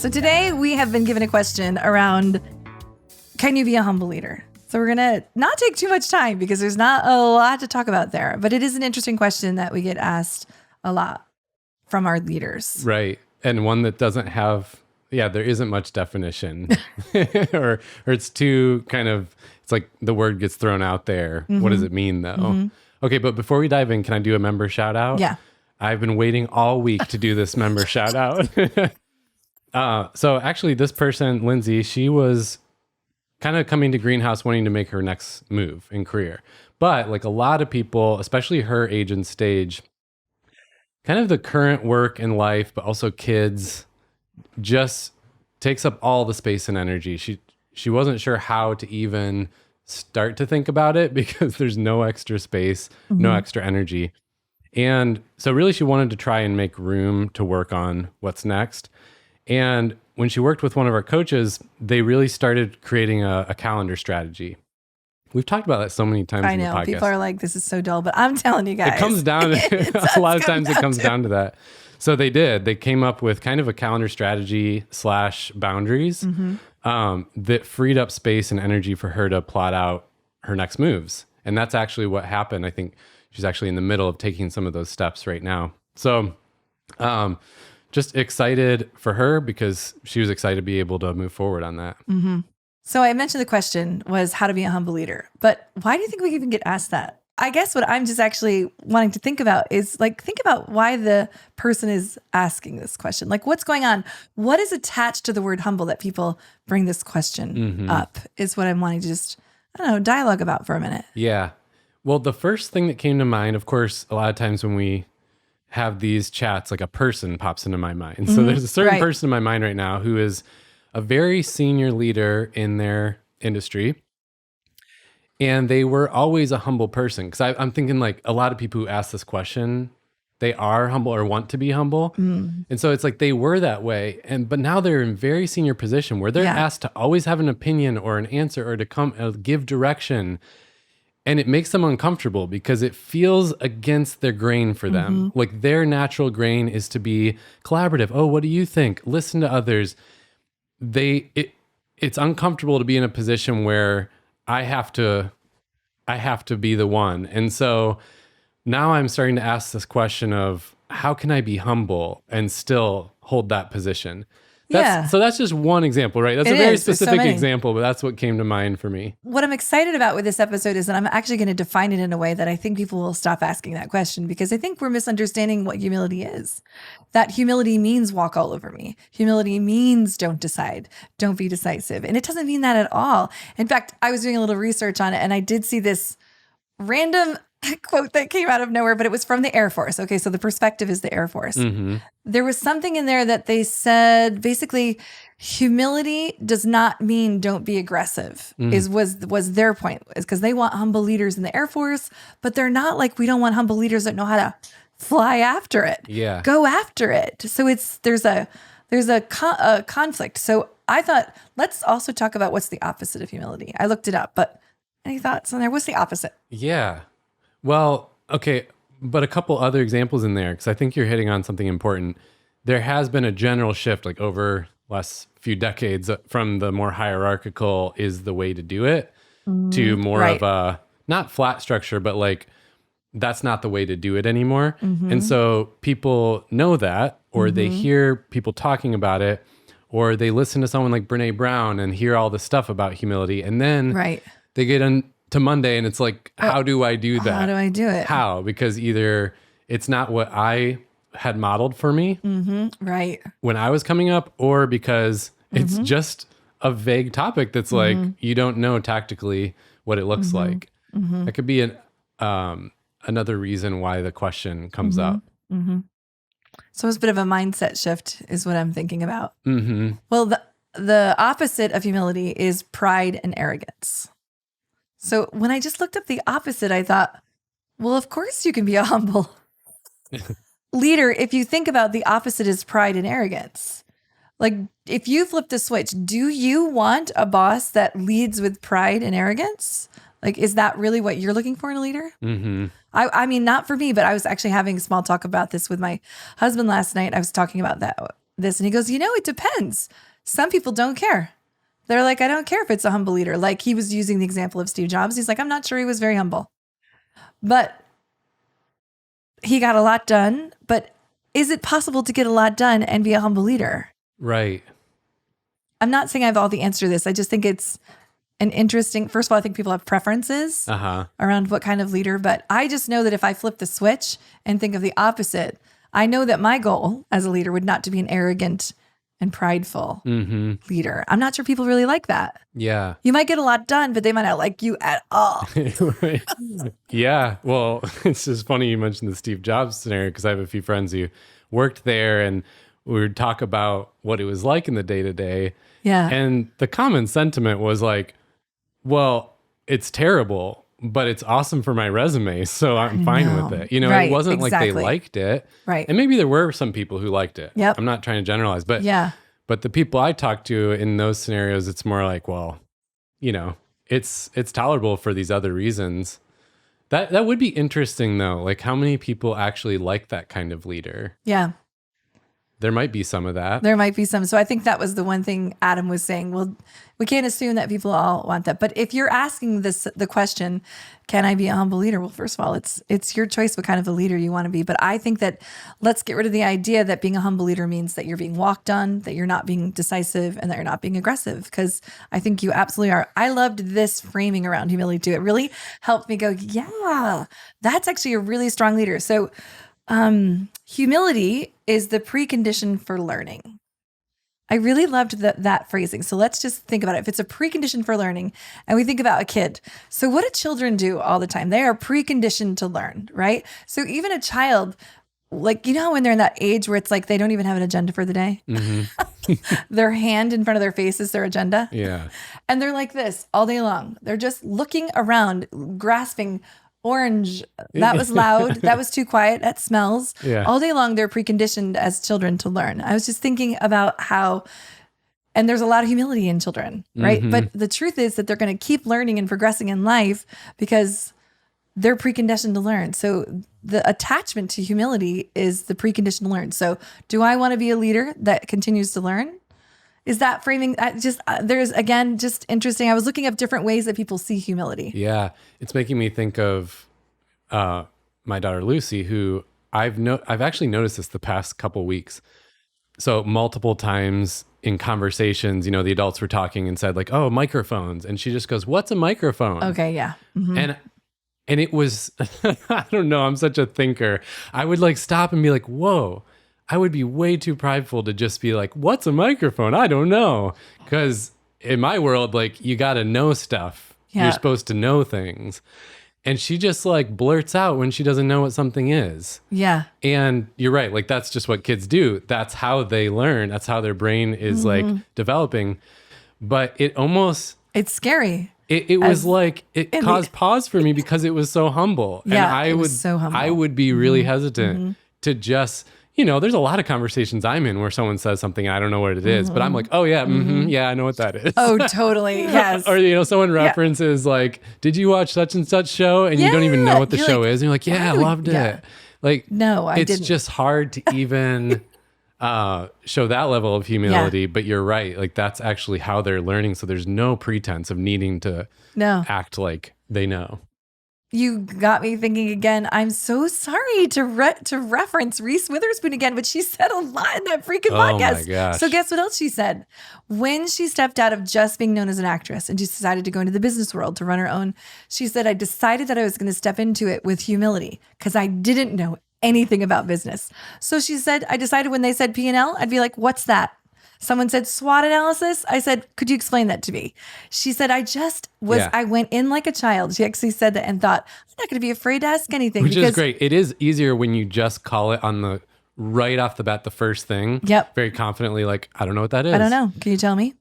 So today we have been given a question around, can you be a humble leader? So we're going to not take too much time because there's not a lot to talk about there, but it is an interesting question that we get asked a lot from our leaders. Right. And one that doesn't have, there isn't much definition or it's too kind of, it's like the word gets thrown out there. Mm-hmm. What does it mean though? Mm-hmm. Okay. But before we dive in, can I do a member shout out? Yeah. I've been waiting all week to do this member shout out. So actually this person, Lindsay, she was kind of coming to Greenhouse wanting to make her next move in career. But like a lot of people, especially her age and stage, kind of the current work and life, but also kids, just takes up all the space and energy. She wasn't sure how to even start to think about it because there's no extra space, mm-hmm. no extra energy. And so really she wanted to try and make room to work on what's next. And when she worked with one of our coaches, they really started creating a calendar strategy. We've talked about that so many times in the podcast. People are like, this is so dull, but I'm telling you guys. It comes down, a lot of times it comes down to that. So they came up with kind of a calendar strategy / boundaries mm-hmm. That freed up space and energy for her to plot out her next moves. And that's actually what happened. I think she's actually in the middle of taking some of those steps right now. So just excited for her because she was excited to be able to move forward on that. Mm-hmm. So I mentioned the question was how to be a humble leader, but why do you think we even get asked that? I guess what I'm just actually wanting to think about is think about why the person is asking this question. Like what's going on? What is attached to the word humble that people bring this question mm-hmm. up is what I'm wanting to just, dialogue about for a minute. Yeah. Well, the first thing that came to mind, of course, a lot of times when we have these chats, like a person pops into my mind. Mm-hmm. So there's a certain person in my mind right now who is a very senior leader in their industry. And they were always a humble person. Because I'm thinking like a lot of people who ask this question, they are humble or want to be humble. Mm. And so it's like they were that way. But now they're in very senior position where they're asked to always have an opinion or an answer or to come give direction. And it makes them uncomfortable because it feels against their grain for them. Mm-hmm. Like their natural grain is to be collaborative. Oh, what do you think? Listen to others. It's uncomfortable to be in a position where I have to be the one. And so now I'm starting to ask this question of how can I be humble and still hold that position? So that's just one example, right? That's a very specific example, but that's what came to mind for me. What I'm excited about with this episode is that I'm actually going to define it in a way that I think people will stop asking that question because I think we're misunderstanding what humility is. That humility means walk all over me. Humility means don't decide, don't be decisive. And it doesn't mean that at all. In fact, I was doing a little research on it and I did see this random quote that came out of nowhere, but it was from the Air Force. Okay, so the perspective is the Air Force. Mm-hmm. There was something in there that they said, basically, humility does not mean don't be aggressive, was their point, is because they want humble leaders in the Air Force, but they're not like, we don't want humble leaders that know how to fly after it. Yeah. Go after it. So there's a conflict. So I thought, let's also talk about what's the opposite of humility. I looked it up, but any thoughts on there? What's the opposite? Yeah. Well, okay, but a couple other examples in there, because I think you're hitting on something important. There has been a general shift, like over the last few decades, from the more hierarchical is the way to do it to more of a, not flat structure, but like that's not the way to do it anymore. Mm-hmm. And so people know that, or mm-hmm. they hear people talking about it, or they listen to someone like Brene Brown and hear all the stuff about humility. And then they get to Monday and it's like, how do I do that? How do I do it? How? Because either it's not what I had modeled for me when I was coming up, or because it's just a vague topic that's like, you don't know tactically what it looks like. Mm-hmm. That could be another reason why the question comes up. Mm-hmm. So it's a bit of a mindset shift is what I'm thinking about. Mm-hmm. Well, the opposite of humility is pride and arrogance. So when I just looked up the opposite, I thought, well, of course you can be a humble leader if you think about the opposite is pride and arrogance. Like if you flip the switch, do you want a boss that leads with pride and arrogance? Like, is that really what you're looking for in a leader? Mm-hmm. I mean, not for me, but I was actually having a small talk about this with my husband last night. I was talking about this? And he goes, it depends. Some people don't care. They're like, I don't care if it's a humble leader. Like he was using the example of Steve Jobs. He's like, I'm not sure he was very humble, but he got a lot done. But is it possible to get a lot done and be a humble leader? Right. I'm not saying I have all the answer to this. I just think it's an interesting, first of all, I think people have preferences around what kind of leader, but I just know that if I flip the switch and think of the opposite, I know that my goal as a leader would not to be an arrogant and prideful leader. I'm not sure people really like that. Yeah. You might get a lot done, but they might not like you at all. Right. Yeah. Well, it's just funny you mentioned the Steve Jobs scenario because I have a few friends who worked there and we would talk about what it was like in the day-to-day. Yeah. And the common sentiment was like, well, it's terrible, but it's awesome for my resume, so I'm fine with it. Right, it wasn't exactly. like they liked it. Right. And maybe there were some people who liked it. Yep. I'm not trying to generalize, but yeah. But the people I talk to in those scenarios, it's more like, well, it's tolerable for these other reasons. That would be interesting though. Like how many people actually like that kind of leader? Yeah. There might be some of that. There might be some. So I think that was the one thing Adam was saying. Well, we can't assume that people all want that. But if you're asking the question, can I be a humble leader? Well, first of all, it's your choice what kind of a leader you want to be. But I think that let's get rid of the idea that being a humble leader means that you're being walked on, that you're not being decisive, and that you're not being aggressive. Because I think you absolutely are. I loved this framing around humility too. It really helped me go, yeah, that's actually a really strong leader. So humility is the precondition for learning. I really loved that phrasing. So let's just think about it. If it's a precondition for learning, and we think about a kid. So what do children do all the time? They are preconditioned to learn, right? So even a child, like, when they're in that age where it's like they don't even have an agenda for the day. Their hand in front of their face is their agenda. Yeah. And they're like this all day long. They're just looking around, grasping orange. That was loud. That was too quiet. That smells. Yeah. All day long, they're preconditioned as children to learn. I was just thinking about how, and there's a lot of humility in children, right? But the truth is that they're going to keep learning and progressing in life because they're preconditioned to learn. So the attachment to humility is the precondition to learn. So do I want to be a leader that continues to learn? Is that framing? There's again, just interesting. I was looking up different ways that people see humility. Yeah. It's making me think of my daughter, Lucy, who I've actually noticed this the past couple weeks. So multiple times in conversations, the adults were talking and said like, oh, microphones. And she just goes, what's a microphone? Okay. Yeah. And it was, I don't know. I'm such a thinker. I would like stop and be like, whoa. I would be way too prideful to just be like, what's a microphone? I don't know. Because in my world, like, you got to know stuff. Yeah. You're supposed to know things. And she just like blurts out when she doesn't know what something is. Yeah. And you're right. Like, that's just what kids do. That's how they learn. That's how their brain is like developing. But it's scary. It was like, it caused pause for me because it was so humble. Yeah, and so humble. I would be really hesitant to just... there's a lot of conversations I'm in where someone says something and I don't know what it is, but I'm like, oh yeah, yeah, I know what that is. Oh, totally. Yes. Or, someone references like, did you watch such and such show? And you don't even know what the show is. And you're like, yeah, I loved it. Like, no, I didn't. It's just hard to even show that level of humility, but you're right. Like that's actually how they're learning. So there's no pretense of needing to act like they know. You got me thinking again. I'm so sorry to reference Reese Witherspoon again, but she said a lot in that freaking podcast. My gosh. So guess what else she said? When she stepped out of just being known as an actress and just decided to go into the business world to run her own, she said, I decided that I was going to step into it with humility because I didn't know anything about business. So she said, I decided when they said P&L, I'd be like, what's that? Someone said SWOT analysis. I said, could you explain that to me? She said, I went in like a child. She actually said that and thought, I'm not going to be afraid to ask anything. Which is great. It is easier when you just call it on the right off the bat, the first thing. Yep. Very confidently, like, I don't know what that is. I don't know. Can you tell me?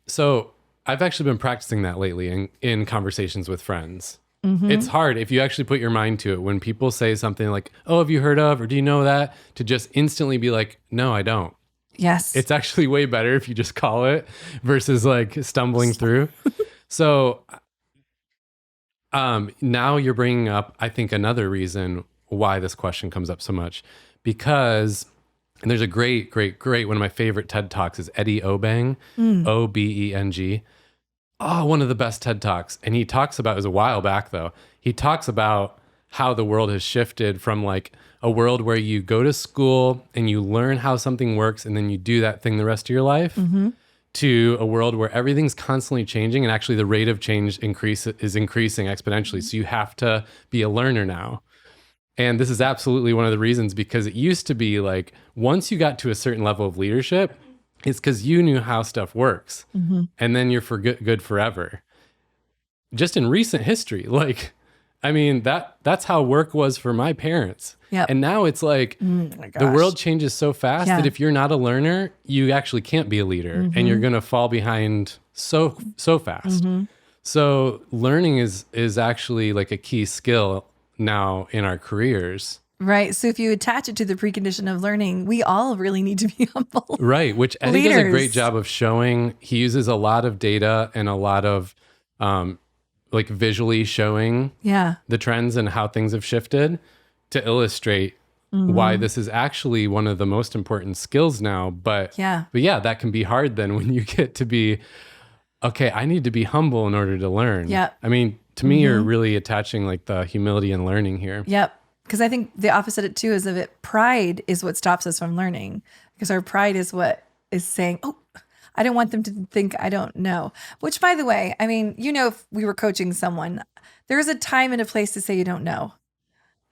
So I've actually been practicing that lately in conversations with friends. It's hard if you actually put your mind to it. When people say something like, oh, have you heard of, or do you know that? To just instantly be like, no, I don't. Yes. It's actually way better if you just call it versus like stumbling through. So now you're bringing up, I think, another reason why this question comes up so much, because And there's a great one of my favorite TED Talks is Eddie Obeng, Obeng. Oh, one of the best TED Talks. And he talks about, it was a while back though, he talks about how the world has shifted from like a world where you go to school and you learn how something works and then you do that thing the rest of your life, to a world where everything's constantly changing and actually the rate of change is increasing exponentially. So you have to be a learner now. And this is absolutely one of the reasons, because it used to be like, once you got to a certain level of leadership, it's because you knew how stuff works. And then you're for good forever. Just in recent history, like, I mean, that's how work was for my parents. Yep. And now it's like the world changes so fast that if you're not a learner, you actually can't be a leader and you're going to fall behind so fast. So learning is actually like a key skill now in our careers. Right. So if you attach it to the precondition of learning, we all really need to be humble. Right. Which Eddie does a great job of showing. He uses a lot of data and a lot of like visually showing the trends and how things have shifted to illustrate why this is actually one of the most important skills now. But yeah, that can be hard then when you get to be, okay, I need to be humble in order to learn. Yeah. I mean, to me, you're really attaching like the humility and learning here. Yep. Because I think the opposite of it too is of it. Pride is what stops us from learning, because our pride is what is saying, oh, I don't want them to think I don't know. Which, by the way, I mean, you know, if we were coaching someone, there is a time and a place to say you don't know.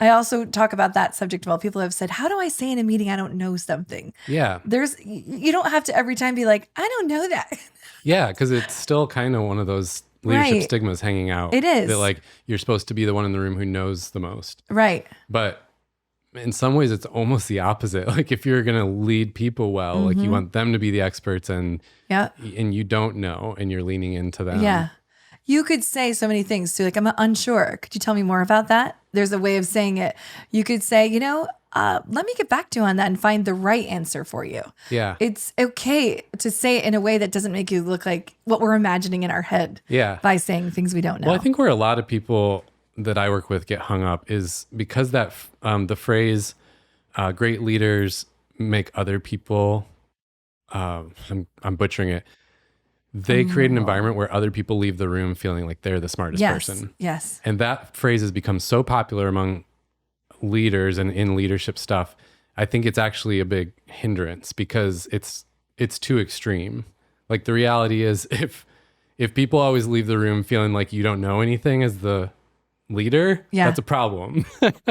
I also talk about that subject well. People have said, how do I say in a meeting I don't know something? Yeah. You don't have to every time be like, I don't know that. Yeah, because it's still kind of one of those leadership stigmas hanging out. It is. That like you're supposed to be the one in the room who knows the most. Right. But in some ways it's almost the opposite. Like if you're going to lead people well, like you want them to be the experts and you don't know and you're leaning into them. Yeah. You could say so many things too. Like, I'm unsure. Could you tell me more about that? There's a way of saying it. You could say, let me get back to you on that and find the right answer for you. Yeah. It's okay to say it in a way that doesn't make you look like what we're imagining in our head. Yeah. By saying things we don't know. Well, I think where a lot of people that I work with get hung up is because that the phrase great leaders make other people, I'm butchering it. They create an environment where other people leave the room feeling like they're the smartest person. Yes. And that phrase has become so popular among leaders and in leadership stuff. I think it's actually a big hindrance because it's too extreme. Like the reality is if people always leave the room feeling like you don't know anything as the leader, that's a problem.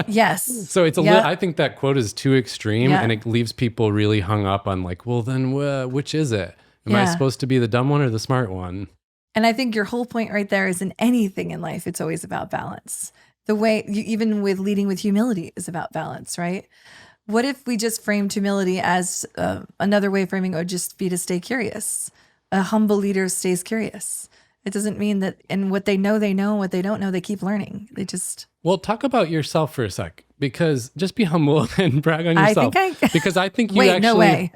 Yes. So it's I think that quote is too extreme and it leaves people really hung up on like, well then which is it? Am I supposed to be the dumb one or the smart one? And I think your whole point right there is in anything in life, it's always about balance. The way, even with leading with humility is about balance, right? What if we just framed humility as another way of framing it would just be to stay curious? A humble leader stays curious. It doesn't mean that in what they know, and what they don't know, they keep learning. They just... Well, talk about yourself for a sec, because just be humble and brag on yourself. Because I think you actually... no way.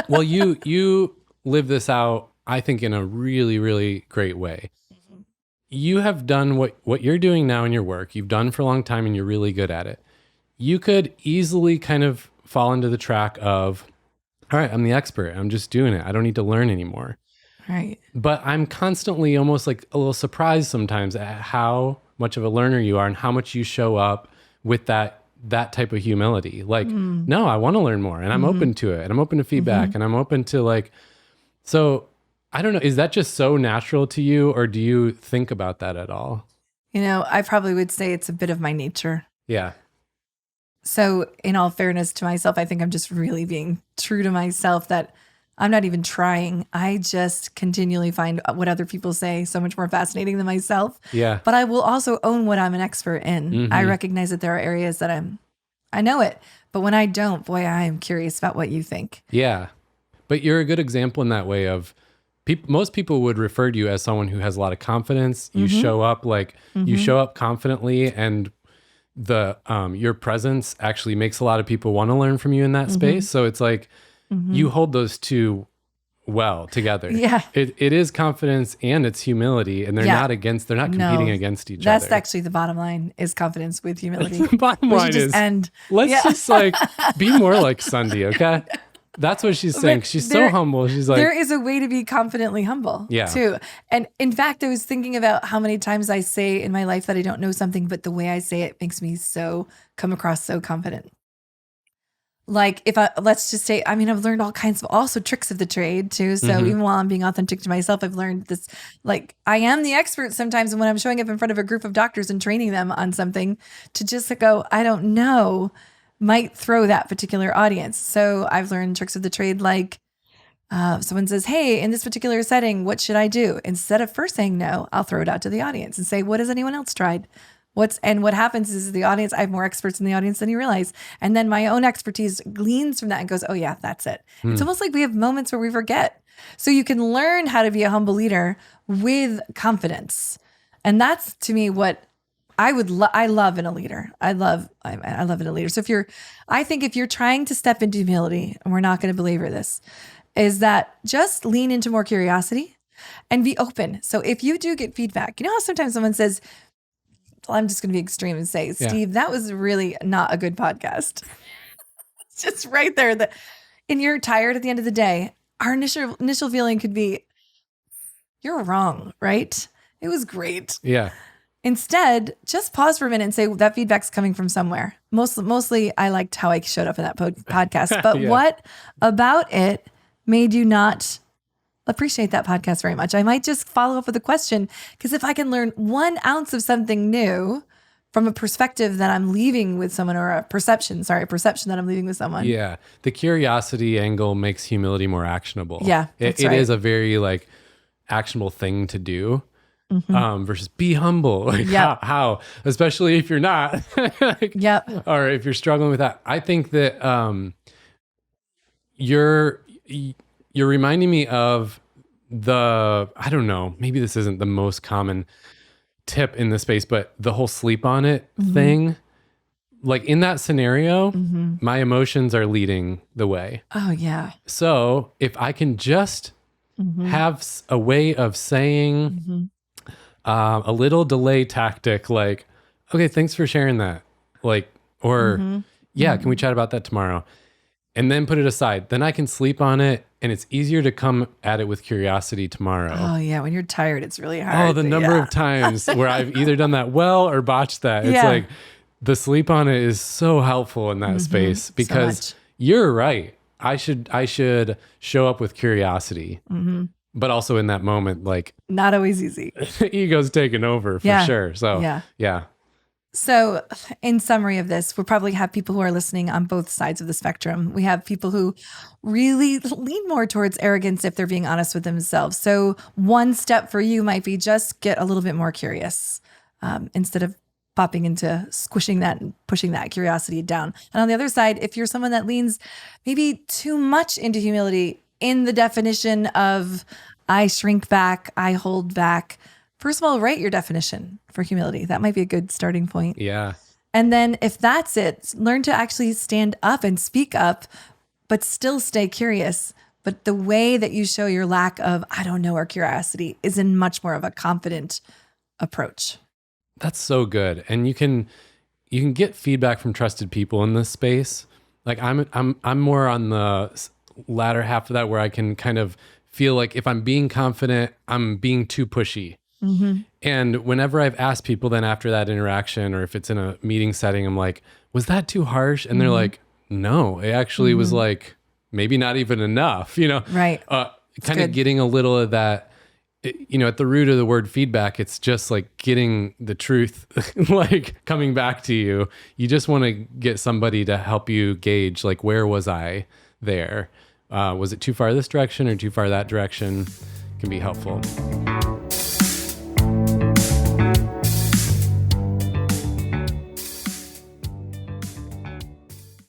Well, you live this out, I think, in a really, really great way. You have done what you're doing now in your work. You've done for a long time and you're really good at it. You could easily kind of fall into the track of, all right, I'm the expert. I'm just doing it. I don't need to learn anymore. Right. But I'm constantly almost like a little surprised sometimes at how much of a learner you are and how much you show up with that type of humility. Like, no, I want to learn more and I'm open to it and I'm open to feedback and I'm open to like, so I don't know, is that just so natural to you or do you think about that at all? I probably would say it's a bit of my nature. Yeah. So in all fairness to myself, I think I'm just really being true to myself that I'm not even trying. I just continually find what other people say so much more fascinating than myself. Yeah. But I will also own what I'm an expert in. I recognize that there are areas that I know it, but when I don't, boy, I am curious about what you think. Yeah. But you're a good example in that way of most people would refer to you as someone who has a lot of confidence. You show up you show up confidently, and your presence actually makes a lot of people want to learn from you in that space. So it's like you hold those two well together. Yeah. It is confidence and it's humility, and they're not competing against each other. That's actually the bottom line, is confidence with humility. The bottom line is let's just be more like Sunday, okay? That's what she's saying. But She's so humble. She's like, there is a way to be confidently humble too. And in fact, I was thinking about how many times I say in my life that I don't know something, but the way I say it makes me come across so confident. Like let's just say, I've learned all kinds of also tricks of the trade too. So even while I'm being authentic to myself, I've learned this, like I am the expert sometimes when I'm showing up in front of a group of doctors and training them on something, to just go, I don't know, might throw that particular audience. So I've learned tricks of the trade, like someone says, hey, in this particular setting, what should I do? Instead of first saying no, I'll throw it out to the audience and say, what has anyone else tried? And what happens is the audience, I have more experts in the audience than you realize. And then my own expertise gleans from that and goes, oh yeah, that's it. It's almost like we have moments where we forget. So you can learn how to be a humble leader with confidence. And that's, to me, what I love in a leader. I love in a leader. So I think if you're trying to step into humility, and we're not going to belabor this, is that just lean into more curiosity and be open. So if you do get feedback, you know how sometimes someone says, I'm just going to be extreme and say, Steve, that was really not a good podcast. It's just right there. And you're tired at the end of the day. Our initial feeling could be, you're wrong, right? It was great. Yeah. Instead, just pause for a minute and say, that feedback's coming from somewhere. Mostly, I liked how I showed up in that podcast. But what about it made you not appreciate that podcast very much? I might just follow up with a question, because if I can learn 1 ounce of something new from a perspective that I'm leaving with someone, or a perception that I'm leaving with someone. Yeah. The curiosity angle makes humility more actionable. Yeah. It is a very actionable thing to do. Versus be humble. Like how, especially if you're not, or if you're struggling with that. I think that you're reminding me of I don't know, maybe this isn't the most common tip in the space, but the whole sleep on it thing. Like in that scenario, my emotions are leading the way. Oh yeah. So if I can just have a way of saying a little delay tactic, like, okay, thanks for sharing that. Can we chat about that tomorrow? And then put it aside. Then I can sleep on it, and it's easier to come at it with curiosity tomorrow. Oh yeah, when you're tired, it's really hard. Oh, the number of times where I've either done that well or botched that. It's like the sleep on it is so helpful in that space, because you're right. I should show up with curiosity. But also in that moment, not always easy. Ego's taken over for sure. So yeah. So in summary of this, we'll probably have people who are listening on both sides of the spectrum. We have people who really lean more towards arrogance if they're being honest with themselves. So one step for you might be just get a little bit more curious, instead of popping into squishing that and pushing that curiosity down. And on the other side, if you're someone that leans maybe too much into humility, in the definition of I shrink back, I hold back. First of all, write your definition for humility. That might be a good starting point. Yeah. And then if that's it, learn to actually stand up and speak up, but still stay curious. But the way that you show your lack of, I don't know, or curiosity is in much more of a confident approach. That's so good. And you can get feedback from trusted people in this space. Like I'm more on the latter half of that, where I can kind of feel like if I'm being confident, I'm being too pushy. And whenever I've asked people then after that interaction, or if it's in a meeting setting, I'm like, was that too harsh? And they're like, no, it actually was maybe not even enough, Right. Kind of getting a little of that, at the root of the word feedback, it's just like getting the truth, coming back to you. You just want to get somebody to help you gauge, where was I there? Was it too far this direction or too far that direction? Can be helpful.